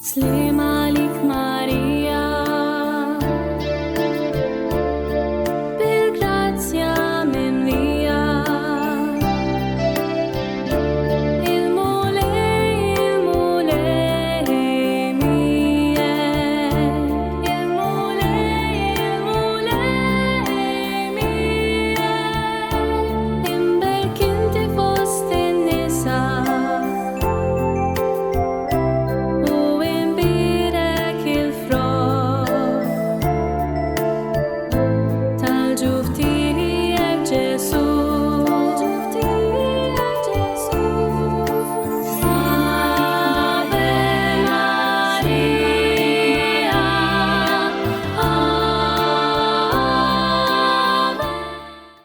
سلام عليك ماريا بالgrazia mia il mole mie il mole mie إنبك انت في وسط النساء وإنبيرك الفراق تالجوفتيك جيسوس Ave Maria Ave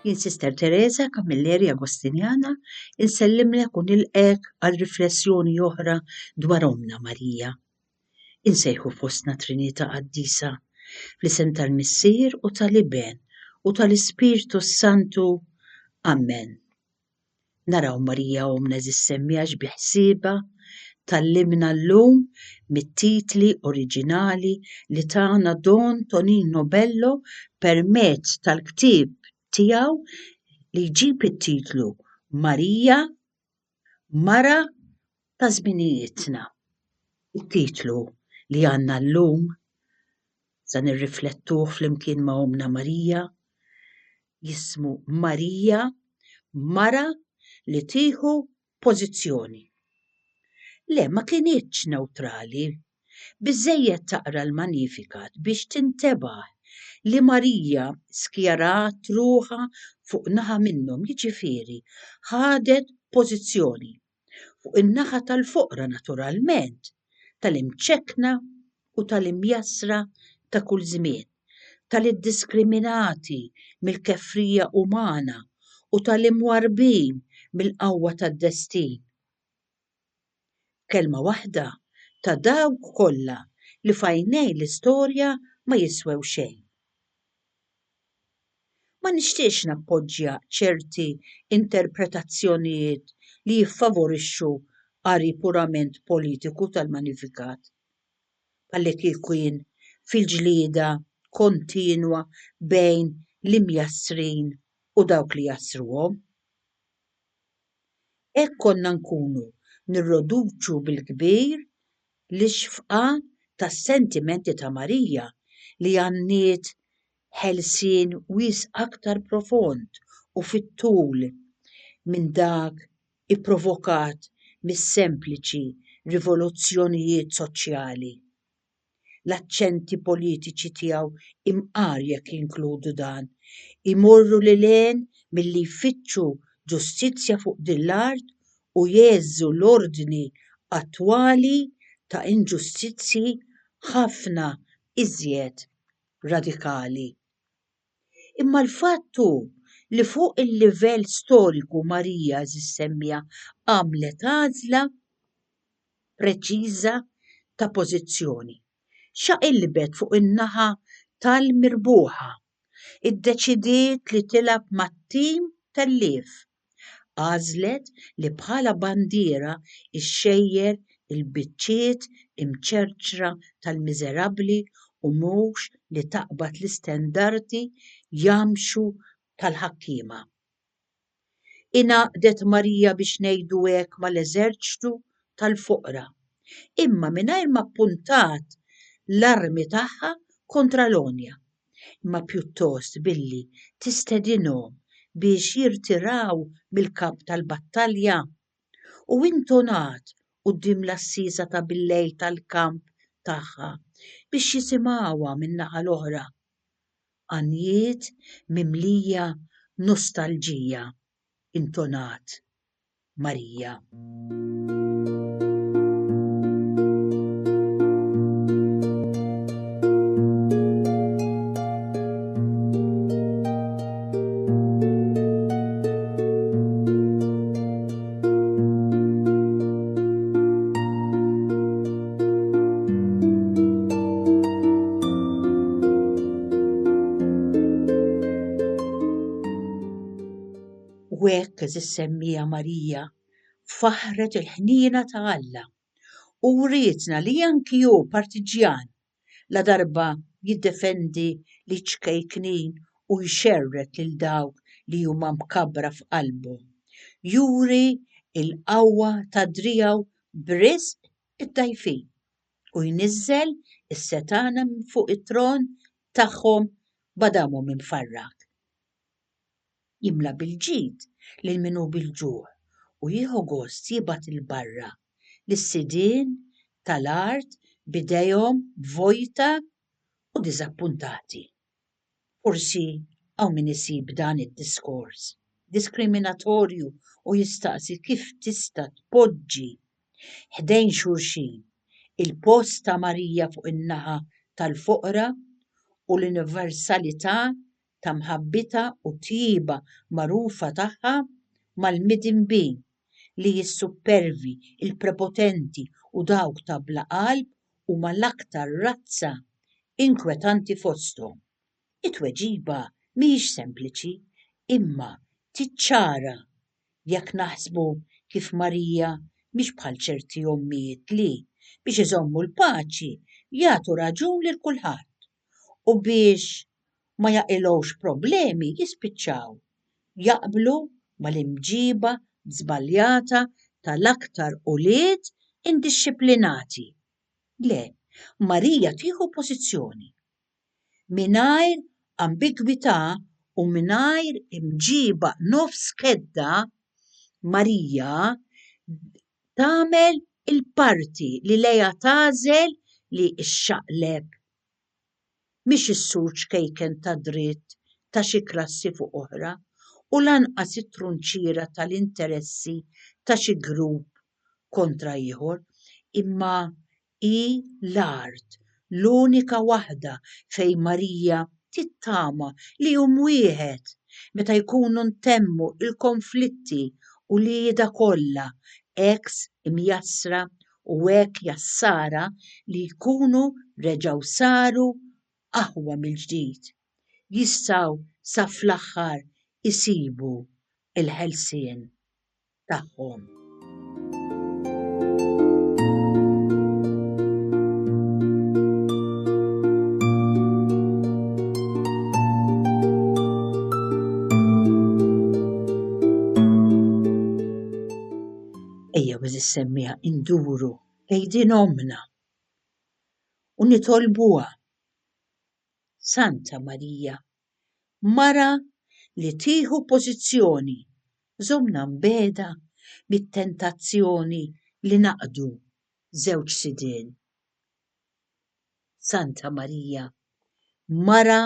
Jien Sister Teresa Camilleri Agostinjana insellimlek u nilqek għal riflessjoni oħra dwar Omna Marija. Insejħu fostna Trinita Qaddisa fl-isem tal-Missier u tal-Iben u tal-Ispirtu Santu. Amen. Naraw Marija Omna Zissemmija biħsieba tallimna llum mit-titli oriġinali li tagħna Don Tonino Bello permezz tal-ktieb tiegħu li jġib it-titlu Marija Mara ta' żminijietna. Il-titlu li għandna llum sa nirriflettuh flimkien ma' Omna Marija jismu Marija Mara li tieħu pożizzjoni. Le ma kienitx newtrali, biżżejjed taqra l-Magnificat biex tintebaħ li Marija skjarat ruħha fuq naħa minnhom, jiġifieri ħadet pożizzjoni fuq in-naħa tal-foqra naturalment, tal-imċekkna u tal-imjassra ta' kull żmien, tal-iddiskriminati mill-kefrija umana u tal-imwarbin mill-qawwa tad-destin. Kelma waħda ta' dawk kollha li f'għajnej l-istorja ma jiswew xejn. Ma nixtieqx nappoġġja ċerti interpretazzjonijiet li jiffavorixxu qari purament politiku tal-Magnificat. Għalli kieku jien fil-ġlieda kontinwa bejn l-imjassrin u dawk li jassruhom. Hekk konna nkunu nirroduċu bil-kbir l-xfqa tas-sentimenti ta' Marija li għanniet ħelsien wis aktar profond u fit-tul minn dak ipprovokat mis-sempliċi rivoluzzjonijiet soċjali. L-aċċenti politiċi tiegħu imqar jekk jinkludu dan, imorru lil hinn milli jfittxu ġustizzja fuq din l-art u jeżżu l-ordni attwali ta' inġustizzji ħafna iżjed radikali. Imma l-fattu li fuq il-livell storiku Marija Zissemmija għamlet għażla preċiża ta' pożizzjoni. Xaqilbet fuq in-naħa tal-mirbuħa, iddeċidiet li tilab mat-tim tal-lif. Għażlet li bħala bandiera ixxejjer il-biċċiet imċerċra tal-miżerabbli u mhux li taqbad l-istendardi jamxu tal-ħakkiema. Ingħaqdet Marija biex ngħidu hekk mal-eżerċitu tal-foqra, imma mingħajr ma ppuntat l-armi tagħha kontra l-onja, imma pjuttost billi tistedinhom biex jirtiraw mill-kap tal-battalja u intonat quddiem l-assisa ta' billej tal-kamp tagħha biex jisimgħuha min-naħa l-oħra. Għanijiet mimlija nostalġija intonat Marija. U hekk Zissemmija Marija faħret il-ħniena ta' Alla u wrietna li anki hu partiġjan la darba jiddefendi li ċkejknin u jxerret lil dawk li huma mkabbra f'qalbu. Juri il-qawwa ta' drijaw b'risq id-dajfin u jniżżel is-setana minn fuq it-tron tagħhom b'adamhom imfarrak. Jimla bil-ġid lil min hu bil-ġuħ u jieħu gost jibgħat il-barra lis-sidien tal-art b'idejhom vojta u diżappuntati. Forsi hawn min isib dan id-diskors diskriminatorju u jistaqsi kif tista' tpoġġi ħdejn xulxin il-post ta' Marija fuq in-naħa tal-foqra u l-universalità ta' mħabbita u tjiba magħrufa tagħha mal-midinbin li jissuppervi il-prepotenti u dawk ta' bla qalb huma l-aktar razza inkwetanti fosthom. It-tweġiba mhijiex sempliċi imma tiċċara jekk naħsbu kif Marija mhix bħal ċerti ommijiet li biex iżommu l-paċi jagħtu raġun lil kulħadd u biex ma jaqilgħux problemi jispiċċaw jaqblu mal-imġiba żbaljata tal-aktar ulied indixxiplinati. Le, Marija tieħu pożizzjoni mingħajr ambigwità u mingħajr imġiba nofs kedda. Marija tagħmel il-parti li lejha tagħżel li xxaqleb mhix is-sur ċkejken ta' dritt ta' xi klassi fuq oħra u lanqas it-trunċira tal-interessi ta' xi grupp kontra ieħor, imma hi l-art l-unika waħda fejn Marija tittama li jum wieħed meta jkunu ntemmu il-konflitti u lieda kollha eks imjassra u hekk jassara li jkunu reġgħu saru aħwa mill-ġdid. Jistgħu sa fl-aħħar isibu il-ħelsien tagħhom. Ejjew eżis semmiha induru lejn omna u nitolbuha. Santa Marija, mara li tieħu pożizzjoni, żommna mbeda mit-tentazzjoni li naqdu żewġ sidien. Santa Marija, mara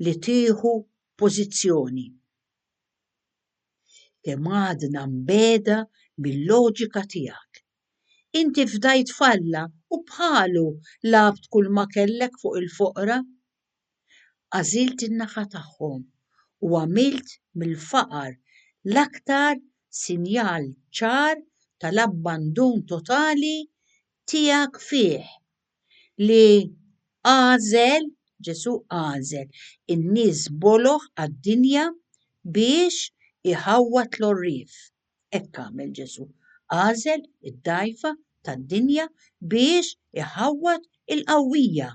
li tieħu pożizzjoni. Kemm għadna mbeda bil-loġika tiegħek. Inti fdajt falla u bħalu labt kull ma kellek fuq il-foqra. Għażilt in-naħa tagħhom u għamilt mill-faqar l-aktar sinjal ċar tal-abbandun totali tiegħek fih li għażel Ġesu għażel in-nies boloħ għad-dinja biex iħawwat l-orrif. Hekk għamel Ġesu. Għażel id-dgħajfa tad-dinja biex iħawwat il-qawwija.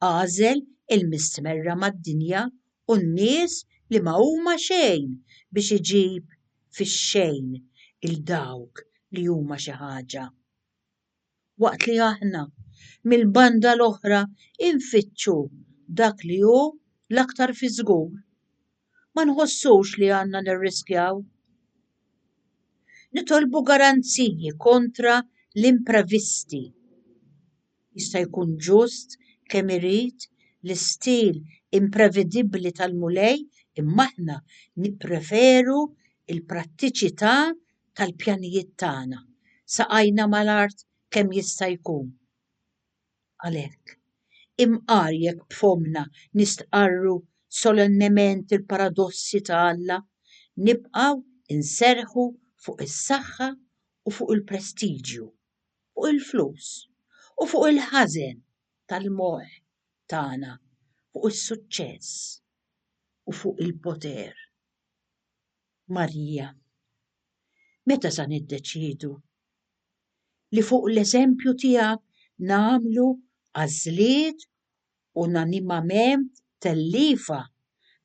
Għażel il-mistmerra mad-dinja u n-nies li ma huma xejn biex iġib fix-xejn il-dawk li huma xi ħaġa. Waqt li aħna mill-banda l-oħra infittxu dak li hu l-aktar fi żgur. Ma nħossux li għandna nirriskjaw. Nitolbu garanziji kontra l-imprevisti. Jista' jkun ġust kemm irid l-istil imprevedibbli tal-mulej imma aħna nippreferu il-prattiċità tal-pjanijiet tagħna. Saqajna mal-art kemm jista' jkun. Għalhekk, imqar jekk b'fomna nistqarru solennement il-paradossi ta' Alla, nibqgħu inserħu fuq is-saħħa u fuq il-prestiġju, fuq il-flus u fuq il-ħażen tal-moħħ tagħna, fuq is-suċċess u fuq il-poter. Marija, meta sa niddeċiedu li fuq l-eżempju tiegħek nagħmlu għażliet unanimament tellifa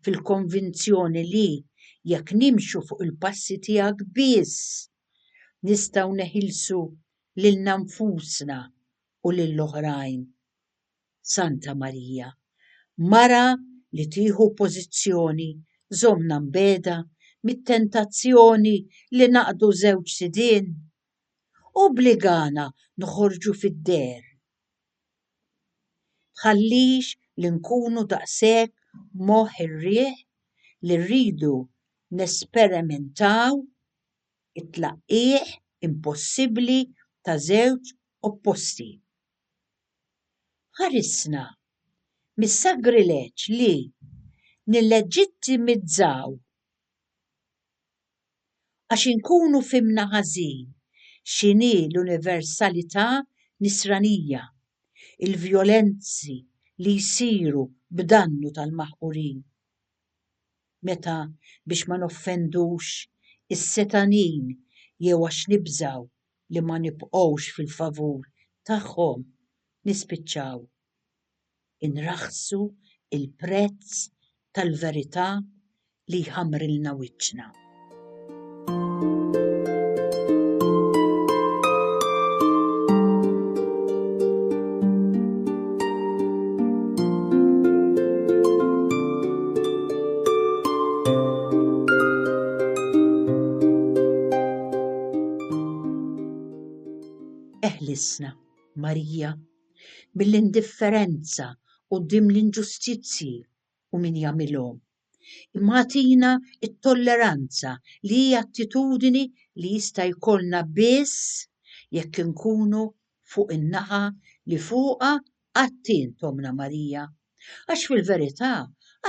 fil-konvinzjoni li jekk nimxu fuq il-passi tiegħek biss nistgħu neħilsu lilna nfusna u lill-oħrajn. Santa Marija, mara li tieħu pożizzjoni żommna mbeda mit-tentazzjoni li naqdu żewġ sidien, obbligana noħorġu fid-der. Tħallix li nkunu daqshekk moħħ irrieħ li rridu nesperimentaw it-tlaqqieq impossibbli ta' żewġ opposti. Ħarisna mis-sagrilleġġ li nilleġittimizzaw għax inkunu fimna ħażin x'inhi l-universalità nisranija, il-vjolenzi li jsiru b'dannu tal-maħqurin. Meta biex ma noffendux is-setanin jew għax nibżgħu li ma nibqgħux fil-favur tagħhom nispiċċaw inraħħsu il-prezz tal-verità li jħammrilna wiċċna. Eħlisna, Marija, mill-indifferenza quddiem l-inġustizzji u min jagħmilhom. Imma għatina it-tolleranza li hija attitudini li jista' jkollna biss jekk inkunu fuq in-naħa li fuqha għadt intomna Marija. Għax fil-verità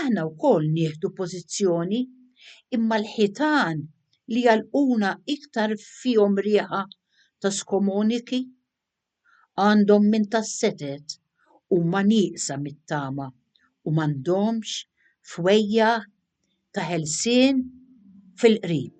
aħna wkoll nieħdu pożizzjoni imma l-ħitan li jalquna iktar fihom rieħa ta' skomuniki għandhom minn tas-setet huma nieqsa mit-tama u m'għandhomx fwejja ta' ħelsien fil-qrib.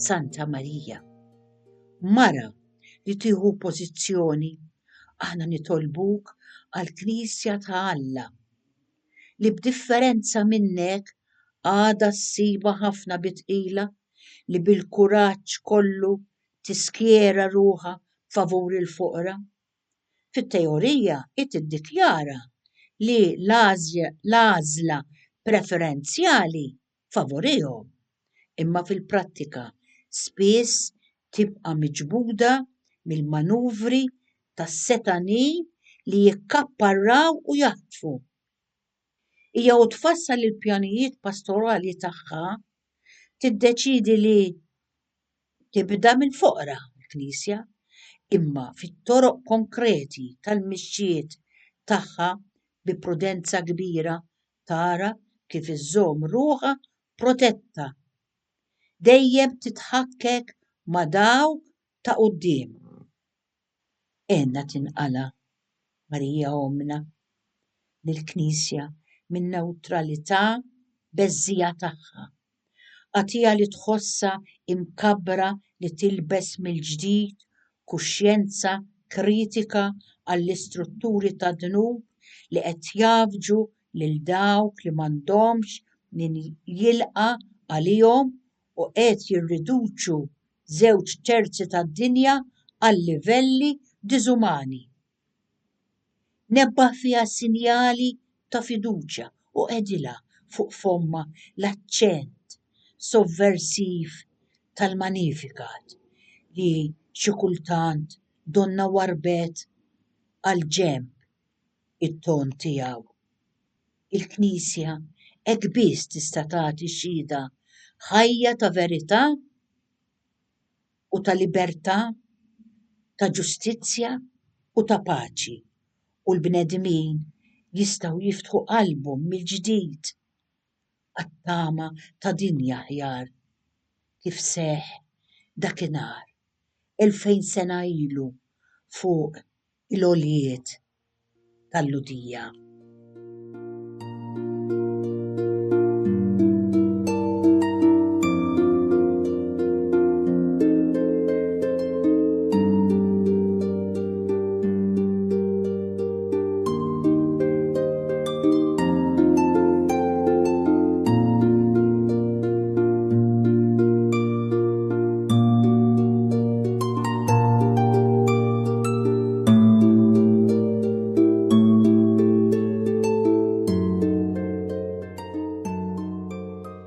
Santa Marija, mara li tieħu pożizzjoni, aħna nitolbuk għall-Knisja ta' Alla li b'differenza minnek għadha ssiba ħafna bitqila li bil-kuraġġ kollu tiskjera ruħha favur il-foqra. Fit-teorija tiddikjara li l-għażla preferenzjali favorihom, imma fil-prattika spiss tibqa' miġbuda mill-manuvri tas-setanin li jikkapparraw u jaħtfu. Hija u tfassal il-pjanijiet pastorali tagħha tiddeċiedi li tibda mill-foqra l-Knisja, imma fit-toroq konkreti tal-mixjiet tagħha bi prudenza kbira tara kif iżżomm ruħha protetta. Dejjem titħakkek ma' dawk ta' quddiem. Għenna tinqala Marija Omna lill-Knisja min newtralità beżżija tagħha. Għatija li tħossha imkabbra li tilbes mill-ġdid kuxjenza kritika għall-istrutturi ta' dnub li qed jafġu lil dawk li m'għandhomx min jilqa' għalihom u qed jirriduċu 2/3 tad-dinja għal livelli diżumani. Nebbaħ fiha sinjali ta' fiduċja u qegħdilha fuq fomma l-aċċent sovversiv tal-Magnificat li xi kultant donna warbet għal ġenb it-ton tiegħu. Il-Knisja hekk biss tista' tagħti xhieda ħajja ta' verità u ta' libertà, ta' ġustizzja u ta' paċi u l-bnedmin jistgħu jiftħu qalbhom mill-ġdid għat-tama ta' dinja aħjar kif seħħ dakinhar 2000 sena ilu fuq il-għoljiet tal-Ludija.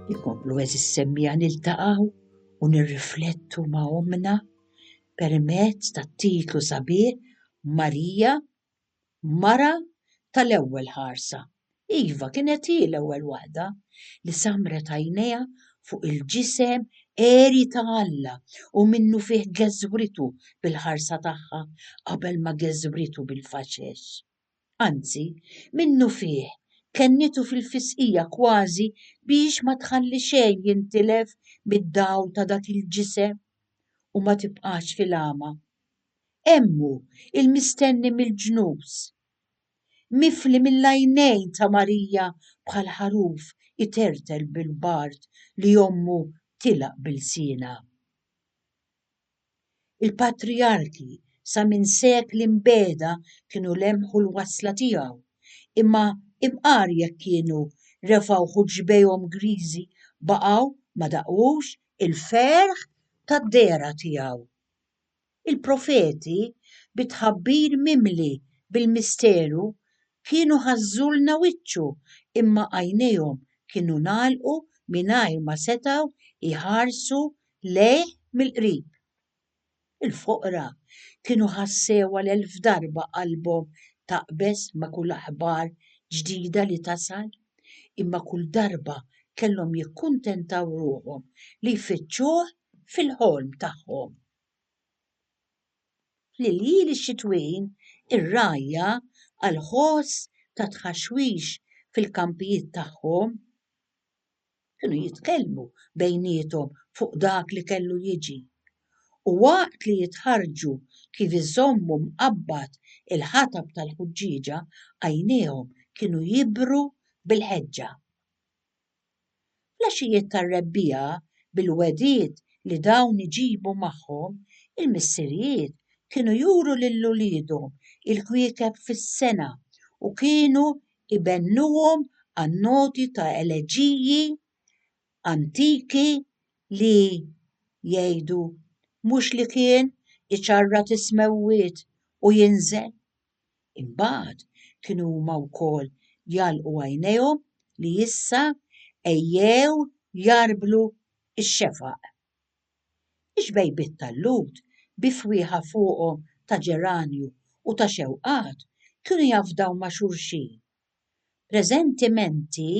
Ikomplu is-semmija niltaqgħu u nirriflettu ma' omna permezz tat-titlu sabiħ Marija, mara tal-ewwel ħarsa. Iva kienet hi l-ewwel waħda li samret għajnejha fuq il-ġisem eri ta' Alla u minnu fih geżbritu bil-ħarsa tagħha qabel ma geżbritu bil-faxex. Anzi, minnu fih kennitu fil-fisqija kważi biex ma tħalli xejn jintilef mid-dawl ta' dak il-ġisem u ma tibqax fil-għama. Emmu il-mistenni mill-ġnus, mifli mill-għajnejn ta' Marija bħal ħaruf itertel bil-bart li ommu tilaq bil-sina. Il-patriarki sa minn sekli mbeda kienu lemħu l-wasla tiegħu, imma imqar jekk kienu refgħu ġbejhom griżi baqgħu ma daqgħux il-ferħ tad-dera tiegħu. Il-profeti bitħabbir mimli bil-misteru kienu ħażulna wiċċu imma għajnejhom kienu nagħlqu mingħajr ma setgħu iħarsu lejh mill-qrib. Il-foqra kienu ħassewa l-1000 darba qalbhom taqbes ma' kull aħbar ġdida li tasal, imma kull darba kellhom jikkuntentaw ruħhom li jfittxuh fil-ħolm tagħhom. Fl-iljiel ix-xitwien ir-rajja għal ħoss ta' tħaxwix fil-kampijiet tagħhom kienu jitkellmu bejniethom fuq dak li kellu jiġi. U waqt li jitħarġu kif iżommu mqabbad il-ħatab tal-ħuġġieġa għajnejhom kienu jibru bil-ħeġġa. Fl-għaxijiet tar-rebbija bil-wedied li dawn iġibu magħhom, il-missirijiet kienu juru lil uliedhom il-kwiekeb fis-sena u kienu ibennuhom għan-noti ta' eleġiji antiki li jgħidu mhux li kien iċarrat is-smewwiet u jinżel. Imbagħad kienu huma wkoll jalqu għajnejhom li issa ejjew jarblu x-xefaq. Ix-bejbiet tal-Lud bifwieħa fuqhom ta' ġeranju u ta' xewqat kienu jafdaw ma' xulxin. Preżentimenti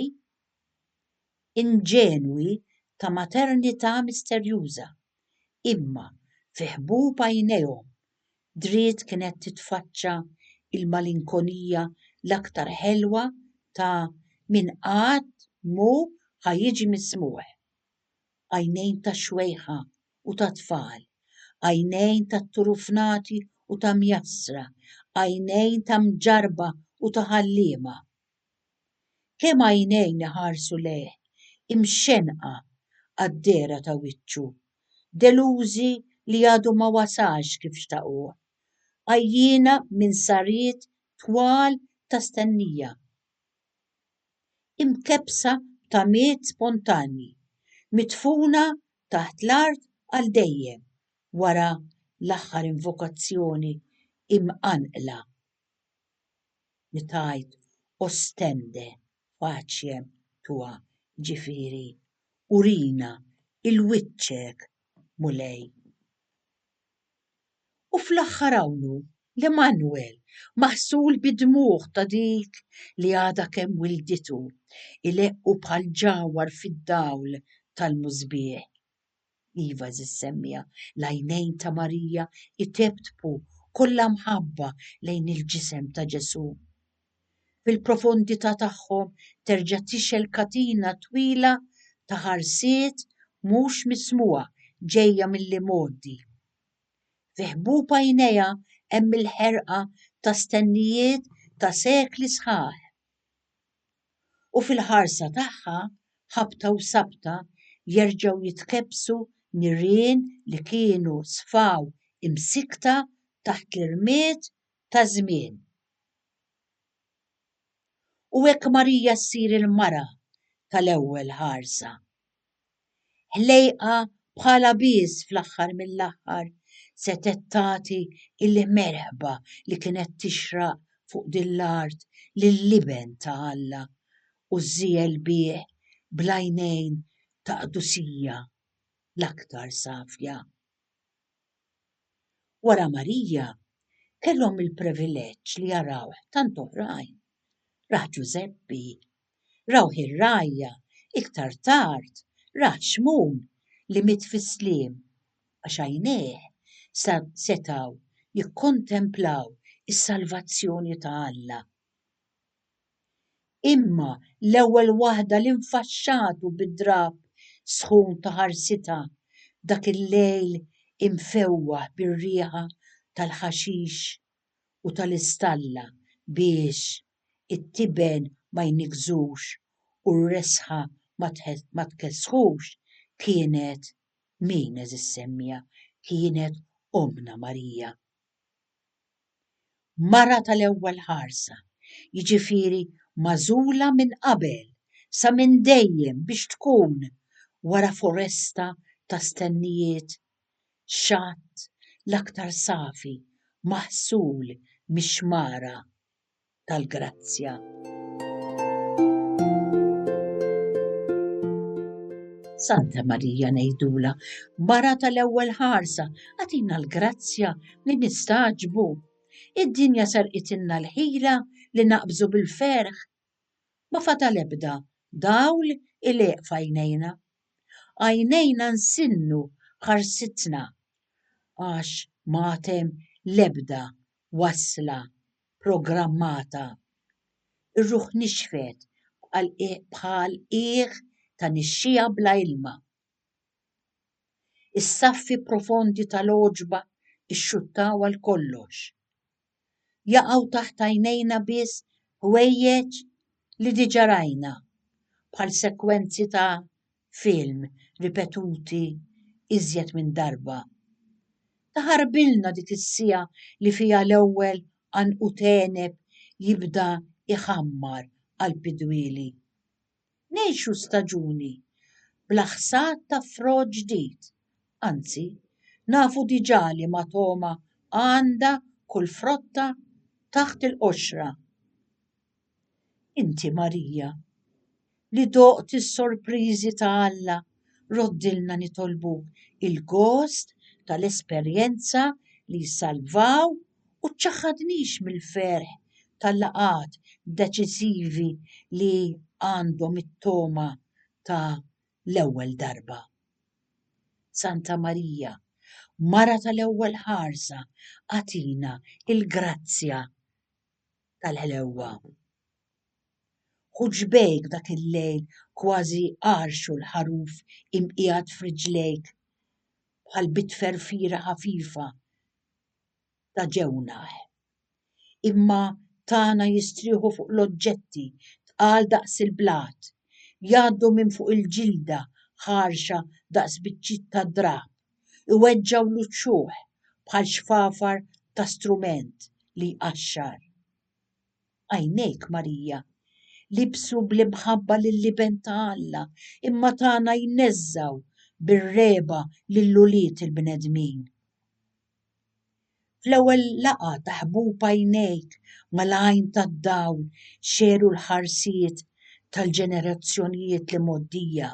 inġenwi ta' maternità misterjuża, imma fi ħbub għajnejhom dritt kienet titfaċċa il-malinkonija l-aktar ħelwa ta' min qatt mu ħajjiġi mismuħ. Għajnejn ta' xwejħa u ta' tfal, għajnejn ta' turufnati u ta' mjassra, għajnejn ta' mġarba u ta' ħalliema. Kemm għajnejn iħarsu lejh imxenqa għad-dera ta' wiċċu, delużi li għadu ma wasalx kif xtaquh, għajjina minn sariet twal ta' stennija. Imkebsa ta' miet spontanji, mitfuna taħt l-art għal dejjem wara l-aħħar invokazzjoni imqanqla li tgħid ostende faċjem tua ġifieri urina il-wiċċek mulej. U fl-aħħar hawnhu l-Emanuel maħsul bid-dmugħ ta' dik li għadha kemm wilditu ileqqu bħal ġawar fid-dawl tal-mużbieħ. Iva żissemmija l-għajnejn ta' Marija itebtbu kollha mħabba lejn il-ġisem ta' Ġesu. Fil-profondità tagħhom terġa' tixel katina twila ta' ħarsiet mhux mismuha ġejja mill-modi. fi ħbub għajnejha hemm il-ħerqa ta' stennijiet ta' sekli sħaħ. U fil-ħarsa tagħha ħabta u sabta jerġgħu jitkebsu nirien li kienu sfaw imsikta taħt l-irmiet ta' żmien. U hekk Marija ssir il-mara tal-ewwel ħarsa. Ħlejqa bħala biss fl-aħħar mill-aħħar se tagħti il-merħba li kienet tixraq fuq din l-art lil-liben ta' Alla u żżiel bih bl-għajnejn ta' qdusija l-aktar safja. Wara Marija kellhom il-privileġġ li jarawh tant oħrajn. Rah Ġuseppi, raw Hirrajja, iktar tard rah Xmun li mit fis-sliem għax għajnejh setgħu jikkontemplaw is-salvazzjoni ta' Alla. Imma l-ewwel waħda li nfaxxatu bid-drab sħun ta' ħarsitha dak il-lejl imfewwaħ bir-rieħa tal-ħaxix u tal-istalla biex it-tiben ma jnikżux u r-resħa ma tkessħux kienet min semmija, kienet Omna Marija. Mara tal-ewwel ħarsa, jiġifieri magħżula minn qabel sa minn dejjem biex tkun wara foresta ta' stennijiet xatt l-aktar safi maħsul mix-xmara tal-grazzja. Santa Marija ngħidula, mara tal-ewwel ħarsa, għatina l-grazzja li nistaġbu. Id-dinja sarqitilna l-ħila li naqbżu bil-ferħ. Ma fadal ebda dawl il-eq f'għajnejna. Għajnejna nsinnu ħarsitna għax matem l-ebda wasla programmata. Ir-ruħ nixfet bħal qiegħ ta' nixxija bla ilma. Is-saffi profondi tal-oġba ixxuttaw għal kollox. Jaqgħu taħt għajnejna biss ħwejjeġ li diġà rajna bħal sekwenzi ta' film ripetuti iżjed minn darba. Taħarbilna dik is-sija li fiha l-ewwel għanqu teneb jibda iħammar għall-bidwieli. Ngħixu staġuni bla ħsad ta' frod ġdid. Anzi, nafu diġà li ma' Toma għandha kull frotta taħt il-qoxra. Inti Marija, li doqt is-sorpriżi ta' Alla, roddilna nitolbuk il-gost tal-esperjenza li jsalvaw u ċaħħadnix mill-ferħ tal-laqat deċisivi li għandhom it-Toma ta' l-ewwel darba. Santa Marija, mara tal-ewwel ħarsa, għatina il-grazzja tal-ħelewwa. Ħuġbejk dak il-lejl kważi qarxu l-ħaruf imqiegħed f'riġlejk bħal bitferfira ħafifa ta' ġewnaħ. Imma tagħna jistrieħu fuq l-oġġetti tqal daqs il-blat, jgħaddu minn fuq il-ġilda ħarxa daqs biċċiet ta' drab, iweġġaw l-uċċuħ bħal xfafar ta' strument li jqaxxar. Għajnejk Marija, libsu bl-imħabba lill-liben ta' Alla, imma tagħna jneżżaw bir-reba lill-uliet il-bnedmin. Fl-ewwel laqgħa ta' ħbub għajnejk mal-għajn tad-dawl xeru l-ħarsiet tal-ġenerazzjonijiet li moddija.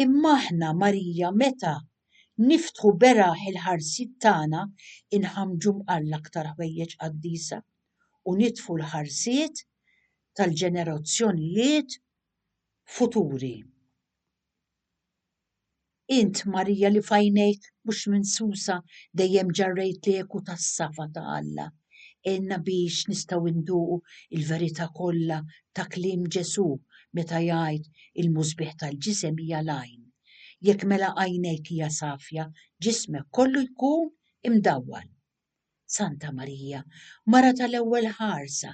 Imma aħna Marija meta niftħu beraħ il-ħarsiet tagħna inħamġu mqalla aktar ħwejjeġ qaddisa u nitfu l-ħarsiet tal-ġenerazzjonijiet futuri. Int Marija li fajnejk mhux minsusa dejjem ġarrejt lieku tas-safa ta' Alla, għenna biex nistgħu nduqu il-verità kollha ta' kliem Ġesu meta jgħid il-mużbieħ tal-ġisem hija l-għajn. Jekk mela għajnejk hija safja, ġismek kollu jkun imdawwal. Santa Marija, mara tal-ewwel ħarsa,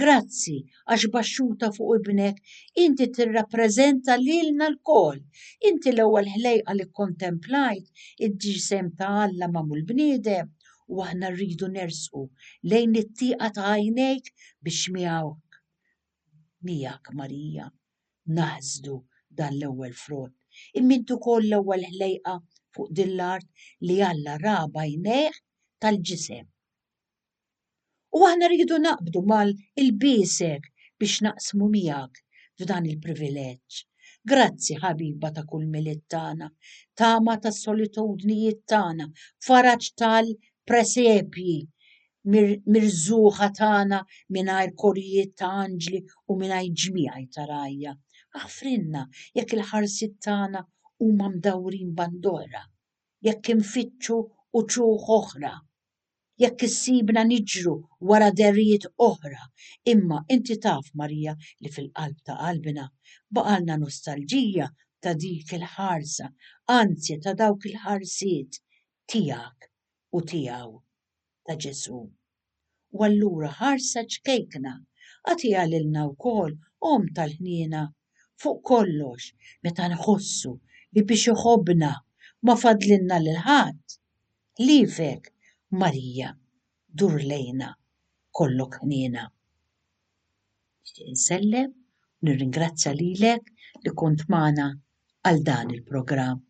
grazzi għax baxxuta fuq ibnek, inti tirrappreżenta lilna l-kol. Inti l-ewwel ħlejqa li kontemplajt id-ġisem ta' Alla magħmul bniedem u aħna rridu nersqu lejn it-tieqa ta' għajnejk biex miegħek Marija naħsdu dan l-ewwel frott. Immintu ukoll l-ewwel ħlejqa fuq din l-art li Alla ra b'għajnejh tal-ġisem. U aħna rridu naqbdu mal-bisek biex naqsmu miegħek f'dan il-privileġġ. Grazzi ħabiba ta' kull miliet tagħna, tama tas-solitudnijiet tagħna, faraġġ tal-presepji, mirżuħa tagħna mingħajr korijiet ta' anġli u mingħajr ġmiegħi ta' rajja. Aħfrinna jekk il-ħarsiet tagħna huma mdawrin bandora, jekk infittxu uċuħ oħra, jekk issibna niġru wara derrijiet oħra, imma inti taf Marija li fil-qalb ta' qalbina baqalna nostalġija ta' dik il-ħarsa, anzi ta' dawk il-ħarsiet tiegħek u tiegħu ta' Ġesu. U allura ħarsa ċkejkna, għatija lilna wkoll tal-ħniena fuq kollox meta nħossu li biex iħobbna ma fadlinna lil ħadd. Lifek Marija, dur lejna kollok ħniena. Nsellem, nirringrazzja lilek li kont magħna għal dan il-programm.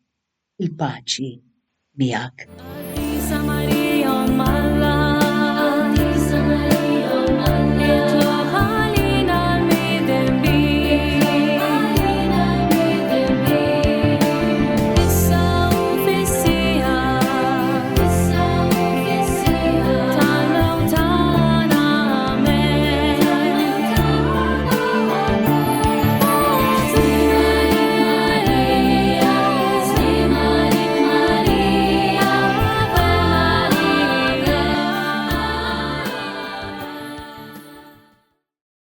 Il-paċi miegħek. Addisa Marija.